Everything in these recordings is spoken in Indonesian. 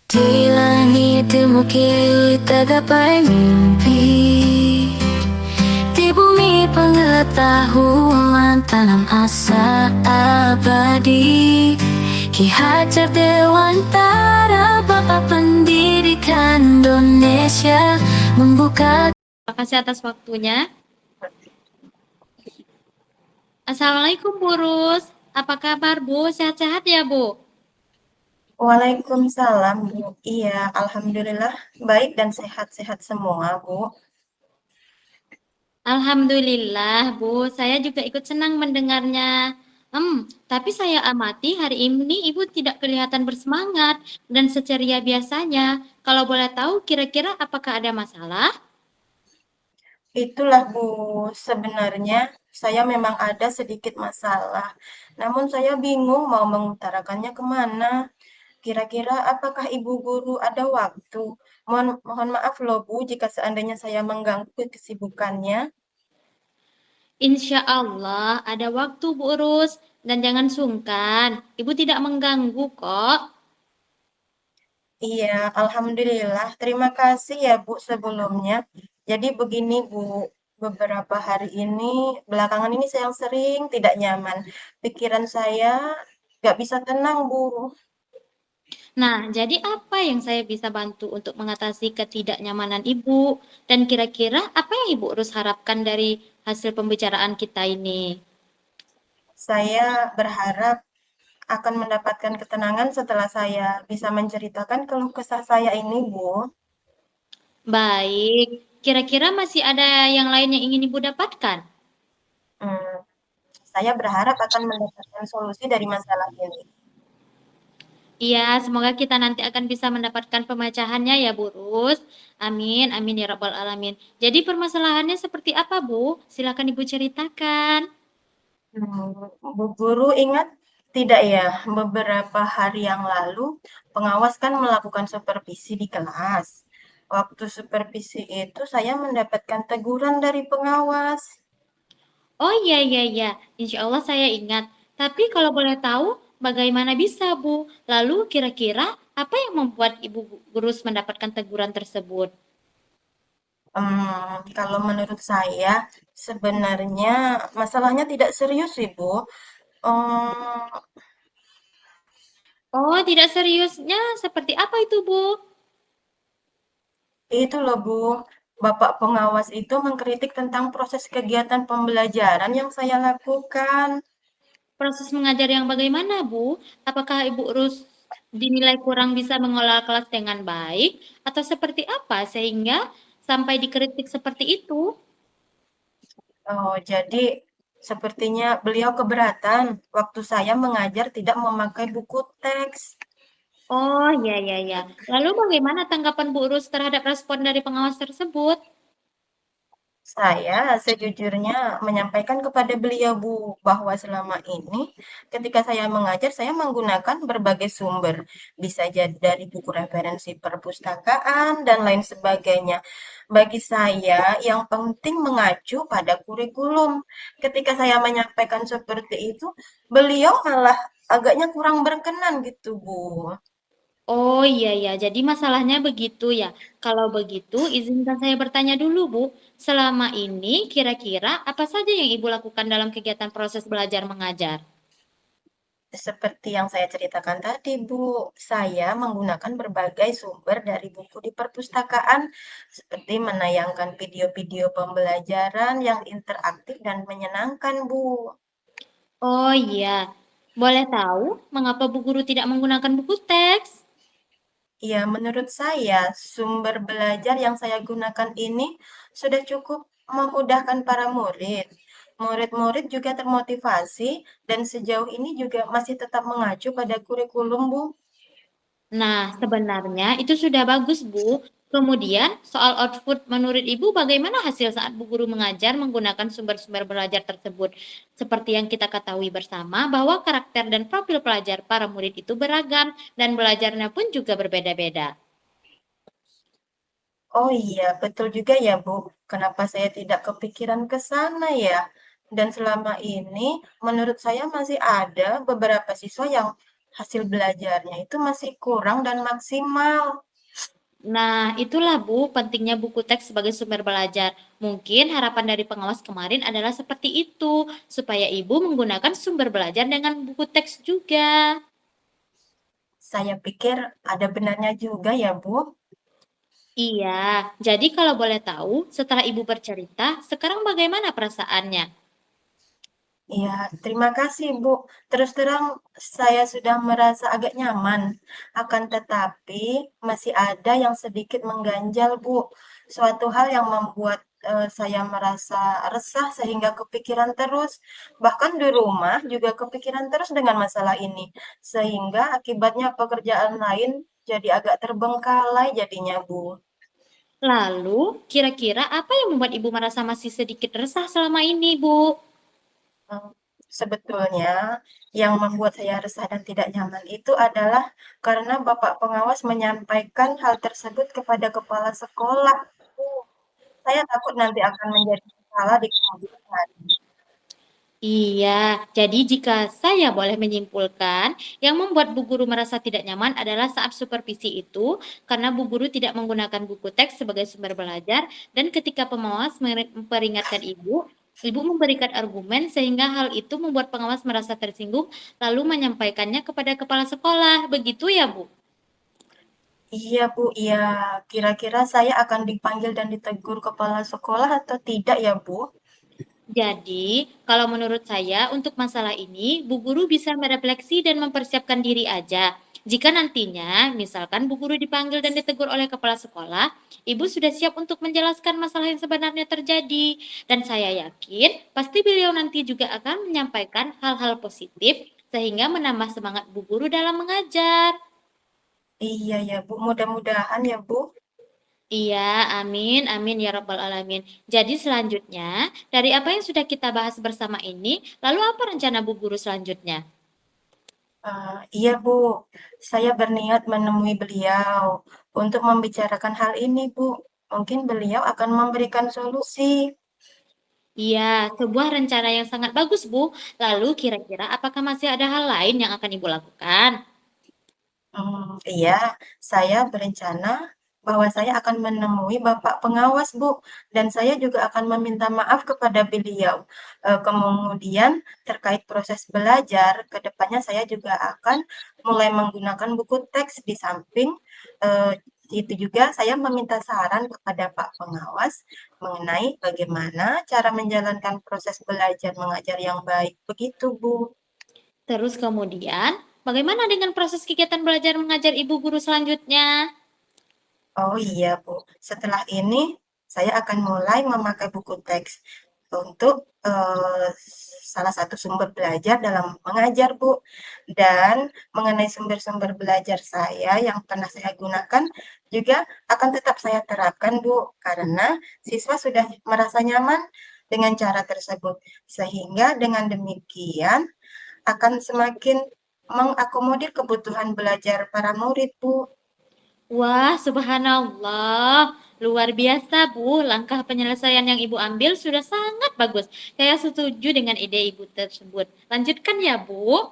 Di langit di bukit tergapai mimpi, di bumi pengetahuan tanam asa abadi. Ki Hajar Dewantara, Bapak Pendidikan Indonesia, membuka. Terima kasih atas waktunya. Assalamualaikum Bu Rus. Apa kabar Bu? Sehat-sehat ya Bu? Waalaikumsalam, Bu. Iya, alhamdulillah baik dan sehat-sehat semua, Bu. Alhamdulillah Bu, saya juga ikut senang mendengarnya. Tapi saya amati hari ini Ibu tidak kelihatan bersemangat dan seceria biasanya. Kalau boleh tahu kira-kira apakah ada masalah? Itulah, Bu. Sebenarnya saya memang ada sedikit masalah, namun saya bingung mau mengutarakannya kemana. Kira-kira apakah Ibu Guru ada waktu? Mohon maaf loh, Bu, jika seandainya saya mengganggu kesibukannya. Insya Allah ada waktu Bu Rus dan jangan sungkan. Ibu tidak mengganggu kok. Iya, alhamdulillah. Terima kasih ya, Bu, sebelumnya. Jadi begini, Bu, beberapa hari ini, belakangan ini saya sering tidak nyaman. Pikiran saya nggak bisa tenang, Bu. Nah, jadi apa yang saya bisa bantu untuk mengatasi ketidaknyamanan Ibu? Dan kira-kira apa yang Ibu harus harapkan dari hasil pembicaraan kita ini? Saya berharap akan mendapatkan ketenangan setelah saya bisa menceritakan keluh kesah saya ini, Bu. Baik, kira-kira masih ada yang lain yang ingin Ibu dapatkan? Hmm, saya berharap akan mendapatkan solusi dari masalah ini. Iya, semoga kita nanti akan bisa mendapatkan pemecahannya ya, Bu Rus. Amin, amin ya Rabbal Alamin. Jadi permasalahannya seperti apa, Bu? Silakan Ibu ceritakan. Bu Guru ingat tidak ya, beberapa hari yang lalu pengawas kan melakukan supervisi di kelas. Waktu supervisi itu saya mendapatkan teguran dari pengawas. Oh iya iya iya, insya Allah saya ingat. Tapi kalau boleh tahu, bagaimana bisa Bu? Lalu kira-kira apa yang membuat Ibu Gurus mendapatkan teguran tersebut? Kalau menurut saya sebenarnya masalahnya tidak serius sih, Bu. Em, Oh, tidak seriusnya seperti apa itu Bu? itu loh, Bu. Bapak pengawas itu mengkritik tentang proses kegiatan pembelajaran yang saya lakukan. Proses mengajar yang bagaimana Bu? Apakah Ibu Gurus dinilai kurang bisa mengelola kelas dengan baik? Atau seperti apa sehingga sampai dikritik seperti itu? Oh, jadi sepertinya beliau keberatan waktu saya mengajar tidak memakai buku teks. Oh, ya ya ya. Lalu bagaimana tanggapan Bu Rus terhadap respon dari pengawas tersebut? Saya sejujurnya menyampaikan kepada beliau, Bu, bahwa selama ini ketika saya mengajar, saya menggunakan berbagai sumber. Bisa jadi dari buku referensi perpustakaan dan lain sebagainya. Bagi saya, yang penting mengacu pada kurikulum. Ketika saya menyampaikan seperti itu, beliau malah agaknya kurang berkenan gitu, Bu. Oh iya ya, jadi masalahnya begitu ya. Kalau begitu, izinkan saya bertanya dulu, Bu. Selama ini kira-kira apa saja yang Ibu lakukan dalam kegiatan proses belajar mengajar? Seperti yang saya ceritakan tadi, Bu, saya menggunakan berbagai sumber dari buku di perpustakaan, seperti menayangkan video-video pembelajaran yang interaktif dan menyenangkan, Bu. Oh iya, boleh tahu mengapa Bu Guru tidak menggunakan buku teks? Ya, menurut saya, sumber belajar yang saya gunakan ini sudah cukup memudahkan para murid. Murid-murid juga termotivasi dan sejauh ini juga masih tetap mengacu pada kurikulum, Bu. Nah, sebenarnya itu sudah bagus, Bu. Kemudian, soal output menurut Ibu bagaimana hasil saat Bu Guru mengajar menggunakan sumber-sumber belajar tersebut? Seperti yang kita ketahui bersama bahwa karakter dan profil pelajar para murid itu beragam dan belajarnya pun juga berbeda-beda. Oh iya, betul juga ya, Bu. Kenapa saya tidak kepikiran ke sana ya? Dan selama ini, menurut saya masih ada beberapa siswa yang hasil belajarnya itu masih kurang dan maksimal. Nah, itulah Bu, pentingnya buku teks sebagai sumber belajar. Mungkin harapan dari pengawas kemarin adalah seperti itu, supaya Ibu menggunakan sumber belajar dengan buku teks juga. Saya pikir ada benarnya juga ya, Bu. Iya, jadi kalau boleh tahu, setelah Ibu bercerita, sekarang bagaimana perasaannya? Iya, terima kasih, Bu. Terus terang saya sudah merasa agak nyaman. Akan tetapi masih ada yang sedikit mengganjal, Bu. Suatu hal yang membuat saya merasa resah sehingga kepikiran terus. Bahkan di rumah juga kepikiran terus dengan masalah ini. Sehingga akibatnya pekerjaan lain jadi agak terbengkalai jadinya, Bu. Lalu, kira-kira apa yang membuat Ibu merasa masih sedikit resah selama ini, Bu? Mmm, sebetulnya yang membuat saya resah dan tidak nyaman itu adalah karena Bapak pengawas menyampaikan hal tersebut kepada kepala sekolah. Saya takut nanti akan menjadi masalah di kemudian hari. Iya, jadi jika saya boleh menyimpulkan, yang membuat Bu Guru merasa tidak nyaman adalah saat supervisi itu, karena Bu Guru tidak menggunakan buku teks sebagai sumber belajar, dan ketika pengawas memperingatkan Ibu, Ibu memberikan argumen sehingga hal itu membuat pengawas merasa tersinggung, lalu menyampaikannya kepada kepala sekolah. Begitu ya, Bu? Iya, Bu, iya. Kira-kira saya akan dipanggil dan ditegur kepala sekolah atau tidak ya, Bu? Jadi, kalau menurut saya, untuk masalah ini, Bu Guru bisa merefleksi dan mempersiapkan diri aja. Jika nantinya, misalkan Bu Guru dipanggil dan ditegur oleh kepala sekolah, Ibu sudah siap untuk menjelaskan masalah yang sebenarnya terjadi. Dan saya yakin, pasti beliau nanti juga akan menyampaikan hal-hal positif, sehingga menambah semangat Bu Guru dalam mengajar. Iya ya, Bu, mudah-mudahan ya, Bu. Iya, amin, amin ya rabbal alamin. Jadi selanjutnya, dari apa yang sudah kita bahas bersama ini, lalu apa rencana Bu Guru selanjutnya? Iya, Bu, saya berniat menemui beliau untuk membicarakan hal ini, Bu. Mungkin beliau akan memberikan solusi. Iya, sebuah rencana yang sangat bagus, Bu. Lalu kira-kira apakah masih ada hal lain yang akan Ibu lakukan? Iya, saya berencana bahwa saya akan menemui Bapak pengawas, Bu, dan saya juga akan meminta maaf kepada beliau. Kemudian terkait proses belajar, ke depannya saya juga akan mulai menggunakan buku teks di samping, eee, itu juga saya meminta saran kepada Pak pengawas mengenai bagaimana cara menjalankan proses belajar mengajar yang baik, begitu, Bu. Terus kemudian, bagaimana dengan proses kegiatan belajar mengajar Ibu guru selanjutnya? Oh iya, Bu. Setelah ini saya akan mulai memakai buku teks untuk salah satu sumber belajar dalam mengajar, Bu. Dan mengenai sumber-sumber belajar saya yang pernah saya gunakan juga akan tetap saya terapkan, Bu, karena siswa sudah merasa nyaman dengan cara tersebut. Sehingga dengan demikian akan semakin mengakomodir kebutuhan belajar para murid, Bu. Wah, subhanallah. Luar biasa, Bu. Langkah penyelesaian yang Ibu ambil sudah sangat bagus. Saya setuju dengan ide Ibu tersebut. Lanjutkan ya, Bu.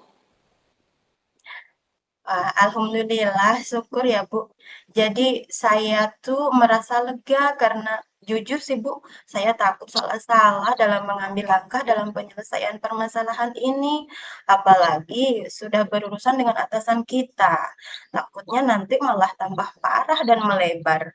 Alhamdulillah, syukur ya, Bu. Jadi saya tuh merasa lega karena jujur sih, Bu, saya takut salah-salah dalam mengambil langkah dalam penyelesaian permasalahan ini. Apalagi sudah berurusan dengan atasan kita. Takutnya nanti malah tambah parah dan melebar.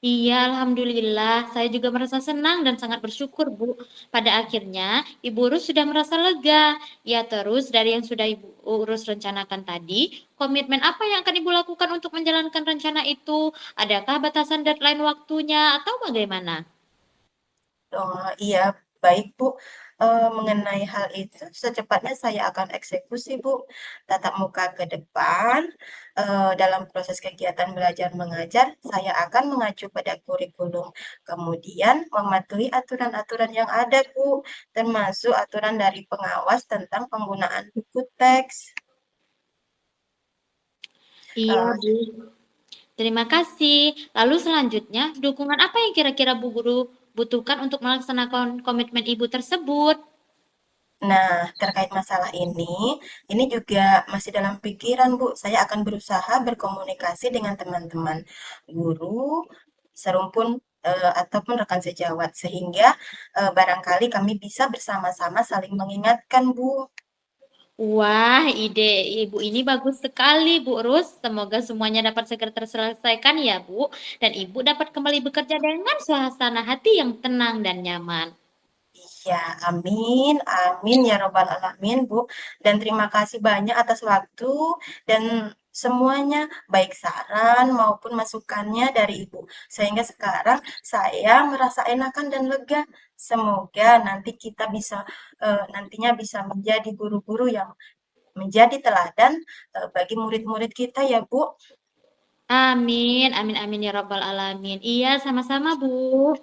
Iya, alhamdulillah. Saya juga merasa senang dan sangat bersyukur, Bu. Pada akhirnya, Ibu Urus sudah merasa lega. Ya, terus dari yang sudah Ibu Urus rencanakan tadi, komitmen apa yang akan Ibu lakukan untuk menjalankan rencana itu? Adakah batasan deadline waktunya atau bagaimana? Oh, iya, baik, Bu. Mengenai hal itu secepatnya saya akan eksekusi, Bu. Tatap muka ke depan, dalam proses kegiatan belajar mengajar, saya akan mengacu pada kurikulum. Kemudian mematuhi aturan-aturan yang ada, Bu, termasuk aturan dari pengawas tentang penggunaan buku teks. Iya, Eee Bu. Terima kasih. Lalu selanjutnya, dukungan apa yang kira-kira Bu Guru butuhkan untuk melaksanakan komitmen Ibu tersebut? Nah, terkait masalah ini juga masih dalam pikiran, Bu. Saya akan berusaha berkomunikasi dengan teman-teman guru, serumpun, ataupun rekan sejawat sehingga, barangkali kami bisa bersama-sama saling mengingatkan, Bu. Wah, ide Ibu ini bagus sekali, Bu Rus. Semoga semuanya dapat segera terselesaikan ya, Bu. Dan Ibu dapat kembali bekerja dengan suasana hati yang tenang dan nyaman. Iya, amin amin ya robbal alamin, Bu. Dan terima kasih banyak atas waktu dan semuanya, baik saran maupun masukannya dari Ibu. Sehingga sekarang saya merasa enakan dan lega. Semoga nanti kita bisa, nantinya bisa menjadi guru-guru yang menjadi teladan, bagi murid-murid kita ya, Bu. Amin, amin, amin ya rabbal alamin. Iya, sama-sama, Bu.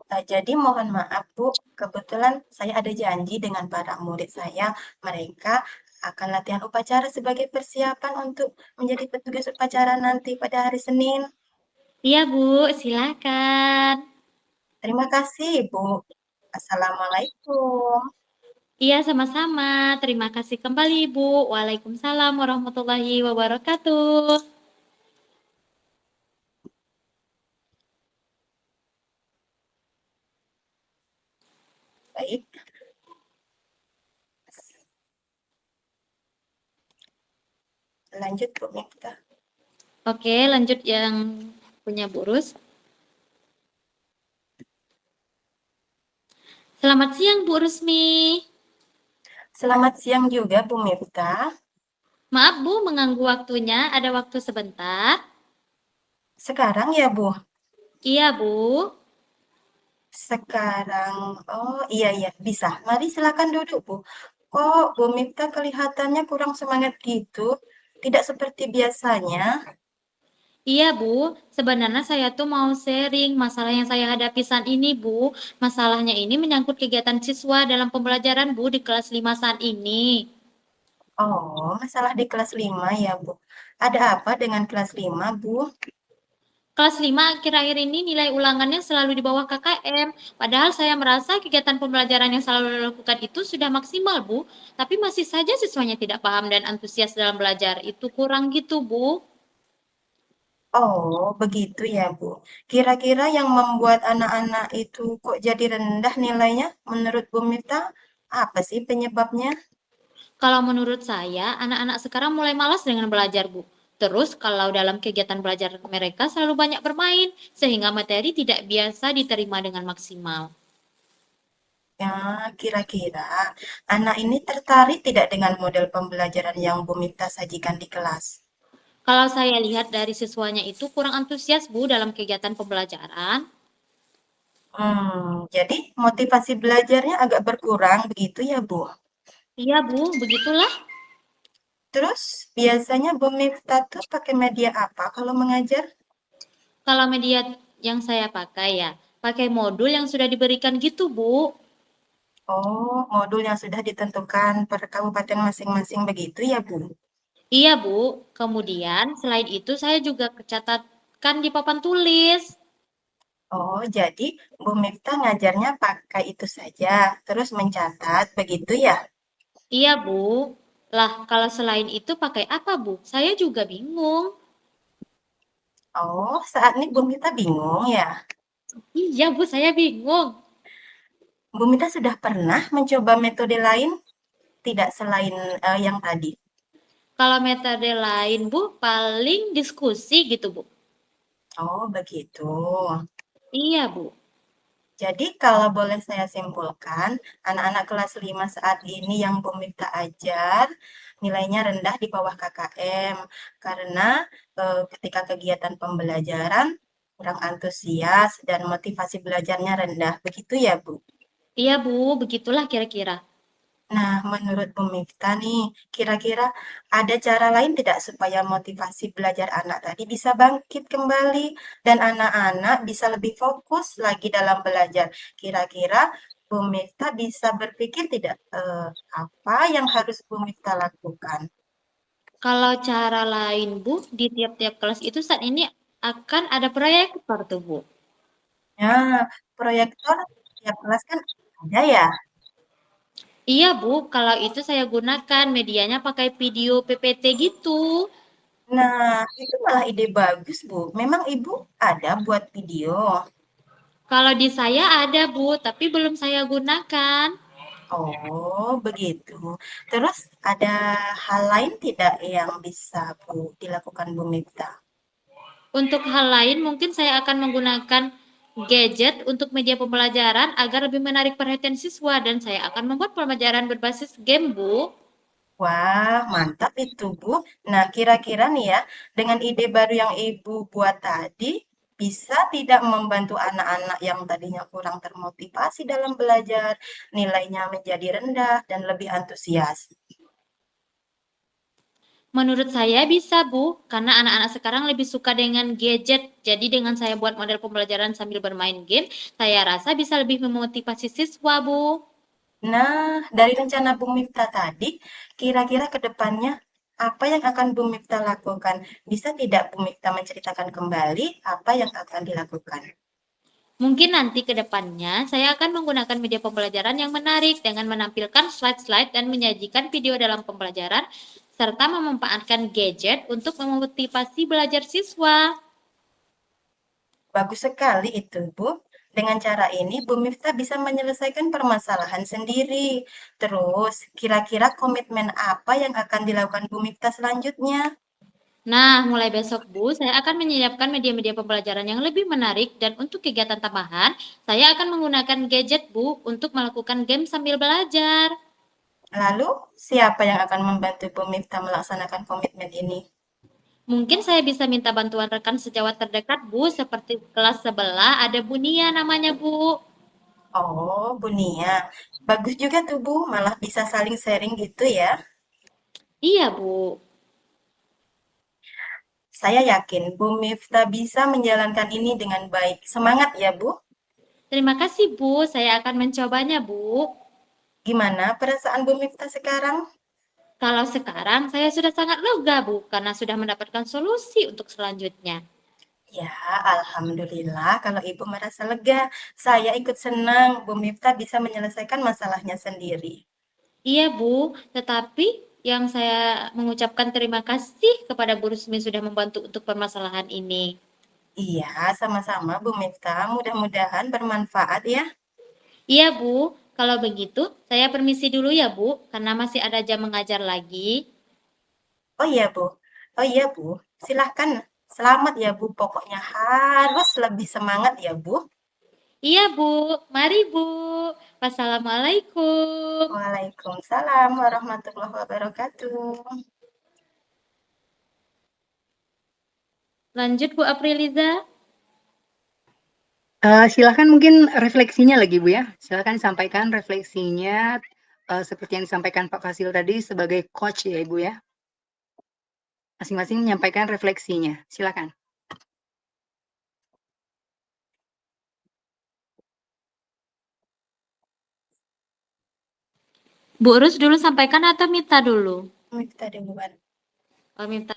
Jadi mohon maaf Bu, kebetulan saya ada janji dengan para murid saya, mereka akan latihan upacara sebagai persiapan untuk menjadi petugas upacara nanti pada hari Senin. Iya, Bu, silakan. Terima kasih Bu. Assalamualaikum. Iya, sama-sama. Terima kasih kembali, Ibu. Waalaikumsalam warahmatullahi wabarakatuh. Baik, lanjut Bu Miftah. Oke, lanjut yang punya Bu Rus. Selamat siang, Bu Rusmi. Selamat siang juga Bu Miftah. Maaf, Bu, mengganggu waktunya. Ada waktu sebentar? Sekarang ya Bu? Iya, Bu. Sekarang, oh iya iya bisa. Mari silakan duduk Bu. Kok Bu Miftah kelihatannya kurang semangat gitu? Tidak seperti biasanya. Iya, Bu. Sebenarnya saya tuh mau sharing masalah yang saya hadapi saat ini, Bu. Masalahnya ini menyangkut kegiatan siswa dalam pembelajaran, Bu, di kelas 5 saat ini. Oh, masalah di kelas 5 ya, Bu. Ada apa dengan kelas 5 Bu? Kelas 5 akhir-akhir ini nilai ulangannya selalu di bawah KKM. Padahal saya merasa kegiatan pembelajaran yang selalu dilakukan itu sudah maksimal, Bu. Tapi masih saja siswanya tidak paham dan antusias dalam belajar. Itu kurang gitu, Bu. Oh, begitu ya, Bu. Kira-kira yang membuat anak-anak itu kok jadi rendah nilainya menurut Bu Mita? Apa sih penyebabnya? Kalau menurut saya, anak-anak sekarang mulai malas dengan belajar, Bu. Terus kalau dalam kegiatan belajar mereka selalu banyak bermain, sehingga materi tidak biasa diterima dengan maksimal. Ya, kira-kira anak ini tertarik tidak dengan model pembelajaran yang Bu Mita sajikan di kelas? Kalau saya lihat dari siswanya itu kurang antusias, Bu, dalam kegiatan pembelajaran. Jadi motivasi belajarnya agak berkurang begitu ya, Bu? Iya, Bu, begitulah. Terus biasanya Bu Miftah tuh pakai media apa kalau mengajar? Kalau media yang saya pakai ya, pakai modul yang sudah diberikan gitu, Bu. Oh, modul yang sudah ditentukan per kabupaten masing-masing begitu ya, Bu? Iya, Bu. Kemudian selain itu saya juga catatkan di papan tulis. Oh, jadi Bu Miftah ngajarnya pakai itu saja, terus mencatat begitu ya? Iya, Bu. Lah, kalau selain itu pakai apa, Bu? Saya juga bingung. Oh, saat ini Bu Miftah bingung ya? Iya, Bu, saya bingung. Bu Miftah sudah pernah mencoba metode lain, tidak selain yang tadi? Kalau metode lain, Bu, paling diskusi gitu, Bu. Oh, begitu. Iya, Bu. Jadi kalau boleh saya simpulkan, anak-anak kelas 5 saat ini yang Bu Miftah ajar, nilainya rendah di bawah KKM. Karena ketika kegiatan pembelajaran kurang antusias dan motivasi belajarnya rendah. Begitu ya, Bu? Iya, Bu, begitulah kira-kira. Nah, menurut Bu Miftah nih, kira-kira ada cara lain tidak supaya motivasi belajar anak tadi bisa bangkit kembali dan anak-anak bisa lebih fokus lagi dalam belajar? Kira-kira Bu Miftah bisa berpikir tidak apa yang harus Bu Miftah lakukan? Kalau cara lain, Bu, di tiap-tiap kelas itu saat ini akan ada proyektor tuh, Bu. Nah, proyektor tiap kelas kan ada ya. Iya Bu, kalau itu saya gunakan medianya pakai video PPT gitu. Nah, itu malah ide bagus, Bu. Memang Ibu ada buat video? Kalau di saya ada Bu, tapi belum saya gunakan. Oh, begitu. Terus ada hal lain tidak yang bisa dilakukan Bu Miftah? Untuk hal lain mungkin saya akan menggunakan gadget untuk media pembelajaran agar lebih menarik perhatian siswa dan saya akan membuat pembelajaran berbasis game, Bu. Wah, mantap itu, Bu. Nah, kira-kira nih ya, dengan ide baru yang Ibu buat tadi, bisa tidak membantu anak-anak yang tadinya kurang termotivasi dalam belajar, nilainya menjadi rendah dan lebih antusias? Menurut saya bisa, Bu, karena anak-anak sekarang lebih suka dengan gadget. Jadi dengan saya buat model pembelajaran sambil bermain game, saya rasa bisa lebih memotivasi siswa, Bu. Nah, dari rencana Bu Miftah tadi, kira-kira ke depannya apa yang akan Bu Miftah lakukan? Bisa tidak Bu Miftah menceritakan kembali apa yang akan dilakukan? Mungkin nanti ke depannya saya akan menggunakan media pembelajaran yang menarik dengan menampilkan slide-slide dan menyajikan video dalam pembelajaran serta memanfaatkan gadget untuk memotivasi belajar siswa. Bagus sekali itu, Bu. Dengan cara ini, Bu Miftah bisa menyelesaikan permasalahan sendiri. Terus, kira-kira komitmen apa yang akan dilakukan Bu Miftah selanjutnya? Nah, mulai besok Bu, saya akan menyiapkan media-media pembelajaran yang lebih menarik dan untuk kegiatan tambahan, saya akan menggunakan gadget Bu untuk melakukan game sambil belajar. Lalu, siapa yang akan membantu Bu Miftah melaksanakan komitmen ini? Mungkin saya bisa minta bantuan rekan sejawat terdekat Bu, seperti kelas sebelah ada Bu Nia namanya Bu. Oh, Bu Nia. Bagus juga tuh, Bu. Malah bisa saling sharing gitu ya. Iya Bu. Saya yakin Bu Miftah bisa menjalankan ini dengan baik. Semangat ya, Bu. Terima kasih Bu, saya akan mencobanya Bu. Gimana perasaan Bu Miftah sekarang? Kalau sekarang saya sudah sangat lega Bu, karena sudah mendapatkan solusi untuk selanjutnya. Ya, alhamdulillah kalau Ibu merasa lega. Saya ikut senang Bu Miftah bisa menyelesaikan masalahnya sendiri. Iya Bu, tetapi yang saya mengucapkan terima kasih kepada Bu Rusmi sudah membantu untuk permasalahan ini. Iya, sama-sama Bu Miftah. Mudah-mudahan bermanfaat ya. Iya Bu, kalau begitu saya permisi dulu ya Bu, karena masih ada jam mengajar lagi. Oh iya Bu. Oh iya Bu. Silahkan. Selamat ya Bu. Pokoknya harus lebih semangat ya Bu. Iya Bu, mari Bu. Wassalamualaikum. Waalaikumsalam warahmatullahi wabarakatuh. Lanjut Bu Apriliza. Silahkan mungkin refleksinya lagi Bu ya. Silahkan sampaikan refleksinya seperti yang disampaikan Pak Fasil tadi sebagai coach ya Ibu ya. Masing-masing menyampaikan refleksinya. Silakan. Bu Urus dulu sampaikan atau Mita dulu? Miftah duluan. Oh, Mita.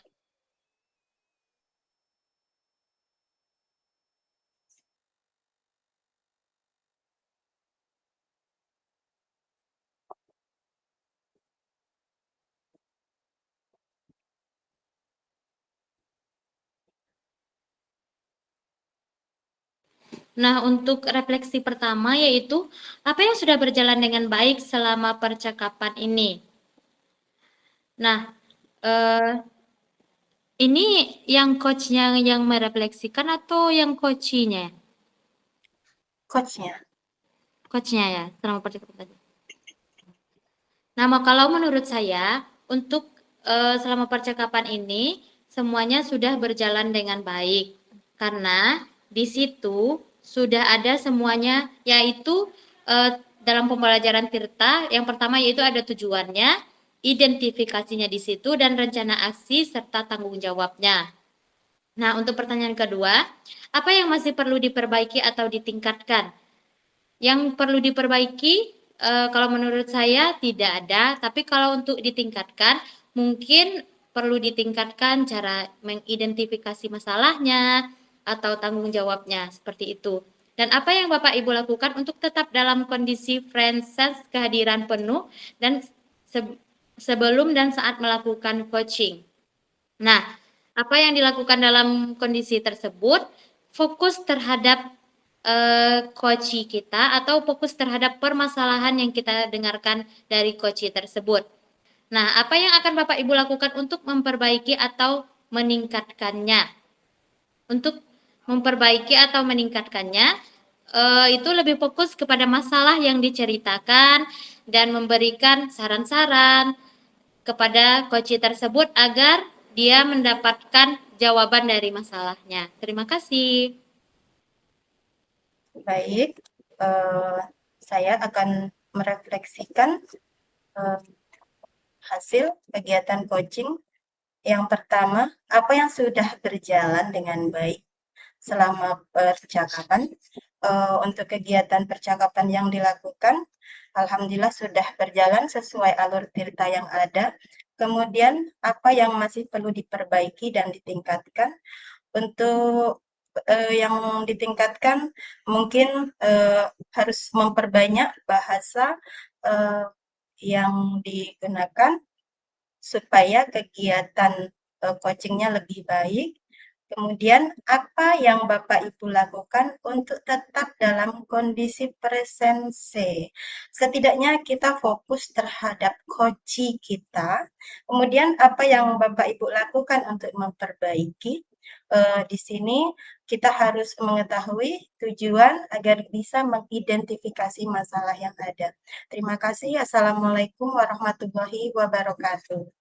Nah, untuk refleksi pertama yaitu apa yang sudah berjalan dengan baik selama percakapan ini. Nah, eh, ini yang coachnya yang merefleksikan atau yang coachinya? Coachnya. Coachnya ya, selama percakapan tadi. Nah, kalau menurut saya untuk selama percakapan ini semuanya sudah berjalan dengan baik karena di situ sudah ada semuanya yaitu dalam pembelajaran Tirta yang pertama yaitu ada tujuannya, identifikasinya di situ dan rencana aksi serta tanggung jawabnya. Nah, untuk pertanyaan kedua, apa yang masih perlu diperbaiki atau ditingkatkan? Yang perlu diperbaiki kalau menurut saya tidak ada, tapi kalau untuk ditingkatkan mungkin perlu ditingkatkan cara mengidentifikasi masalahnya atau tanggung jawabnya seperti itu. Dan apa yang Bapak Ibu lakukan untuk tetap dalam kondisi presence kehadiran penuh dan sebelum dan saat melakukan coaching. Nah, apa yang dilakukan dalam kondisi tersebut? Fokus terhadap coaching kita atau fokus terhadap permasalahan yang kita dengarkan dari coaching tersebut. Nah, apa yang akan Bapak Ibu lakukan untuk memperbaiki atau meningkatkannya? Untuk memperbaiki atau meningkatkannya, itu lebih fokus kepada masalah yang diceritakan dan memberikan saran-saran kepada coaching tersebut agar dia mendapatkan jawaban dari masalahnya. Terima kasih. Baik, saya akan merefleksikan hasil kegiatan coaching. Yang pertama, apa yang sudah berjalan dengan baik selama percakapan. Untuk kegiatan percakapan yang dilakukan, alhamdulillah sudah berjalan sesuai alur cerita yang ada. Kemudian, apa yang masih perlu diperbaiki dan ditingkatkan. Untuk yang ditingkatkan mungkin harus memperbanyak bahasa yang digunakan supaya kegiatan coaching-nya lebih baik. Kemudian apa yang Bapak Ibu lakukan untuk tetap dalam kondisi presense? Setidaknya kita fokus terhadap coaching kita. Kemudian apa yang Bapak Ibu lakukan untuk memperbaiki? Di sini kita harus mengetahui tujuan agar bisa mengidentifikasi masalah yang ada. Terima kasih. Assalamualaikum warahmatullahi wabarakatuh.